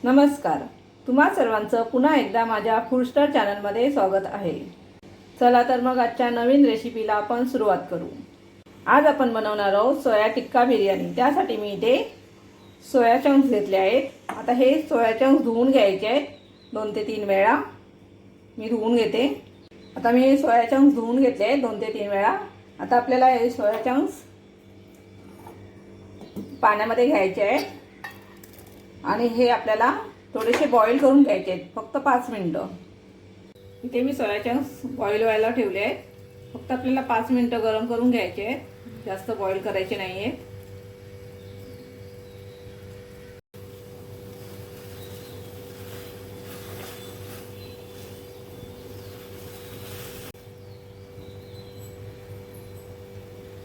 नमस्कार. तुम्हा सर्वांचं पुन्हा एकदा माझ्या फूड स्टार चॅनलमध्ये स्वागत आहे. चला तर मग आजच्या नवीन रेसिपीला आपण सुरुवात करू. आज आपण बनवणार आहोत सोया टिक्का बिर्याणी. त्यासाठी मी इथे सोया चंक्स घेतले आहेत. आता हे सोया चंक्स धुवून घ्यायचे आहेत 2 ते 3 वेळा. मी धुवून घेते. आता मी सोया चंक्स धुवून घेतले आहेत 2 ते 3 वेळा. आता आपल्याला हे सोया चंक्स पाण्यामध्ये घ्यायचे आहेत आणि हे आपल्याला थोडेसे बॉईल करून घ्यायचे आहेत, फक्त 5 मिनिटं. इथे मी सोया चंक्स बॉईल व्हायला ठेवले आहेत. फक्त आपल्याला 5 मिनिटं गरम करून घ्यायचे आहेत, जास्त बॉईल करायचे नाही आहेत.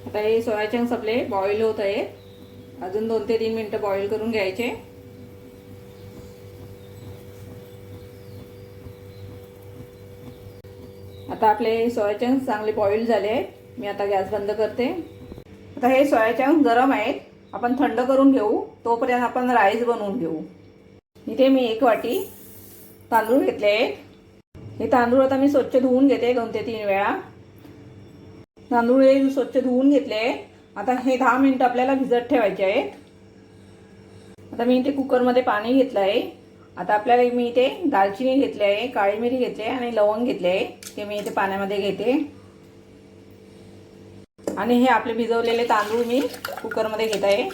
आता हे सोया चंक्स आपले बॉईल होत आहेत. अजून 2 ते 3 मिनिटं बॉईल करून घ्यायचे. आता आपले सोया चंक्स चांगले बॉईल झाले आहेत. मी आता गॅस बंद करते. आता हे सोया चंक्स गरम आहेत, आपण थंड करून घेऊ. तोपर्यंत आपण राईस बनवून घेऊ. इथे मी 1 वाटी तांदूळ घेतले आहेत. हे तांदूळ आता मी स्वच्छ धुवून घेते 2 ते 3 वेळा. तांदूळ हे स्वच्छ धुवून घेतले. आता हे 10 मिनिटं आपल्याला भिजत ठेवायचे आहेत. आता मी इथे कुकरमध्ये पाणी घेतलं आहे. आता आपल्याला मी इथे दालचिनी घेतली आहे, काळी मिरी घेतली आहे आणि लवंग घेतले आहे. ते मी इथे पाण्यामध्ये घेते आणि हे आपले भिजवलेले तांदूळ मी कुकरमध्ये घेत आहे.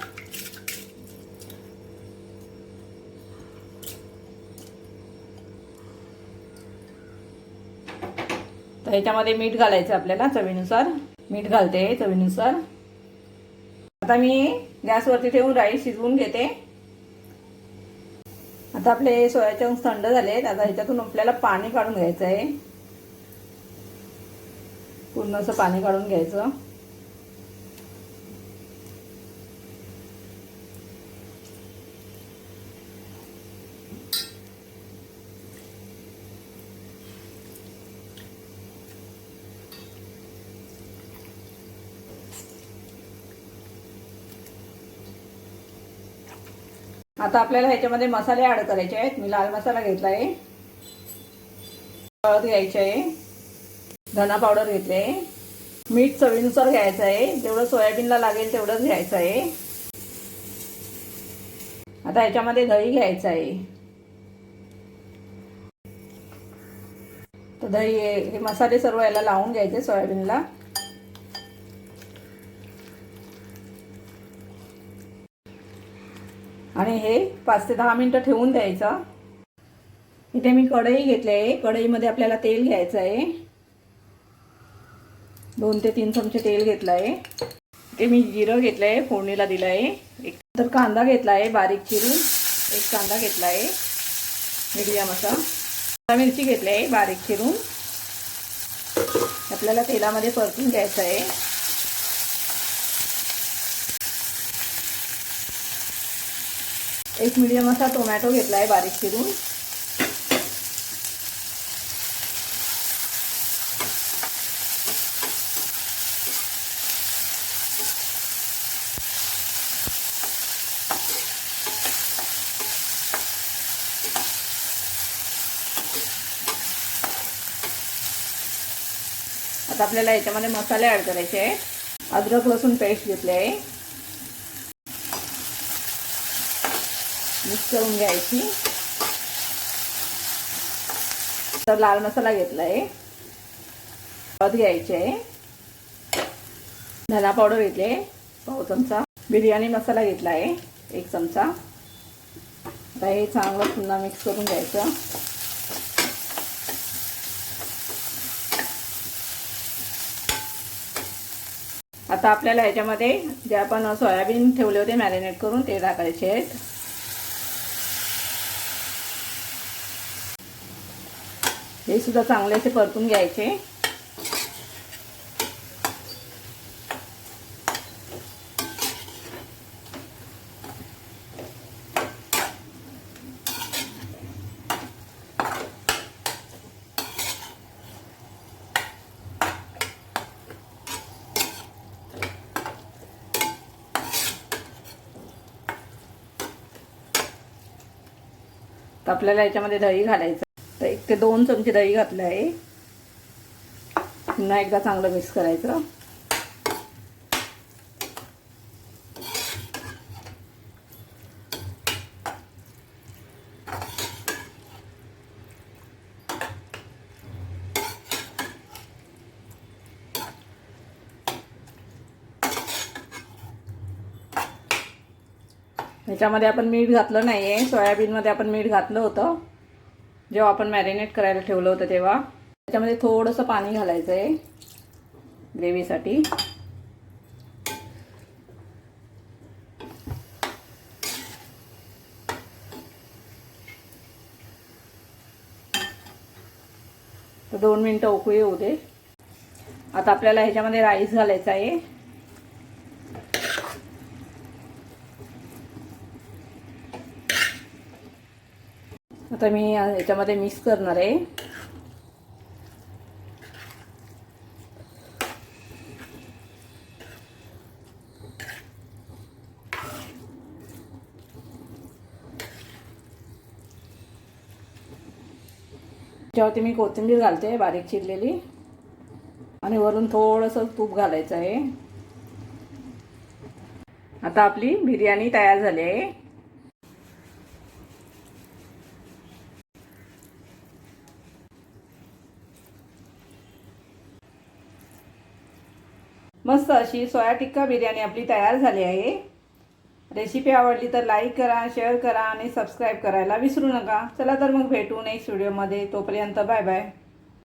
तर ह्याच्यामध्ये मीठ घालायचं आपल्याला चवीनुसार. मीठ घालते चवीनुसार. आता मी गॅसवरती ठेवून राईस शिजवून घेते. आता आपले सोया चंक्स थंड झाले आहेत. आता ह्याच्यातून आपल्याला पाणी काढून घ्यायचं आहे. पूर्ण असं पाणी काढून घ्यायचं. आता आपल्याला ह्याच्यामध्ये मसाले ऍड करायचे आहेत. मी लाल मसाला घेतला आहे, हळद घ्यायची आहे, धना पावडर घेतले आहे, मीठ चवीनुसार घ्यायचं आहे. जेवढं सोयाबीनला लागेल तेवढंच घ्यायचं आहे. आता ह्याच्यामध्ये दही घ्यायचं आहे. तर दही हे मसाले सर्व याला लावून घ्यायचे सोयाबीनला. आणि हे 5 ते 10 मिनिटं ठेवून द्यायचं. इथे मी कढई घेतली आहे. कढईमध्ये आपल्याला तेल घ्यायचं आहे. 2 ते 3 चमचे तेल घेतलं आहे. इथे मी जिरं घेतलं आहे, फोडणीला दिलं आहे. एक तर कांदा घेतला आहे बारीक चिरून. 1 कांदा घेतला आहे मीडियम असा. मिरची घेतली आहे बारीक चिरून. आपल्याला तेलामध्ये परतून घ्यायचं आहे. एक मीडियम असा टोमॅटो घेतला आहे बारीक चिरून. आता आपल्याला याच्यामध्ये मसाले ऍड करायचे आहे. अद्रक लसूण पेस्ट घेतली आहे, मिक्स करून घ्यायची. तर लाल मसाला घेतला आहे, हळद घ्यायची आहे, धना पावडर घेतली आहे पाव चमचा, बिर्याणी मसाला घेतला आहे 1 चमचा. आता हे चांगलं पुन्हा मिक्स करून घ्यायचं. आता आपल्याला ह्याच्यामध्ये जे आपण सोयाबीन ठेवले होते मॅरिनेट करून ते टाकायचे आहेत. हे सुद्धा चांगले असे परतून घ्यायचे. तर आपल्याला याच्यामध्ये दही घालायचं. तर 1 ते 2 चमचे दही घातलं आहे. पुन्हा एकदा चांगलं मिक्स करायचं. ह्याच्यामध्ये आपण मीठ घातलं नाही आहे. सोयाबीनमध्ये आपण मीठ घातलं होतं जेव्हा आपण मॅरिनेट करायला ठेवलं होतं तेव्हा. त्याच्यामध्ये थोडंसं पाणी घालायचं आहे ग्रेव्हीसाठी. तर 2 मिनिटं उकळी येऊ दे. आता आपल्याला ह्याच्यामध्ये राईस घालायचा आहे. आता मी याच्यामध्ये मिक्स करणार आहे. त्याच्यावरती मी कोथिंबीर घालते बारीक चिरलेली आणि वरून थोडंसं तूप घालायचं आहे. आता आपली बिर्याणी तयार झाली आहे. मस्त अशी सोया टिक्का बिर्याणी आपली तयार झाली आहे. रेसिपी आवडली तर लाईक करा, शेअर करा आणि सबस्क्राईब करायला विसरू नका. चला तर मग भेटू नेक्स्ट व्हिडिओमध्ये. तोपर्यंत बाय बाय.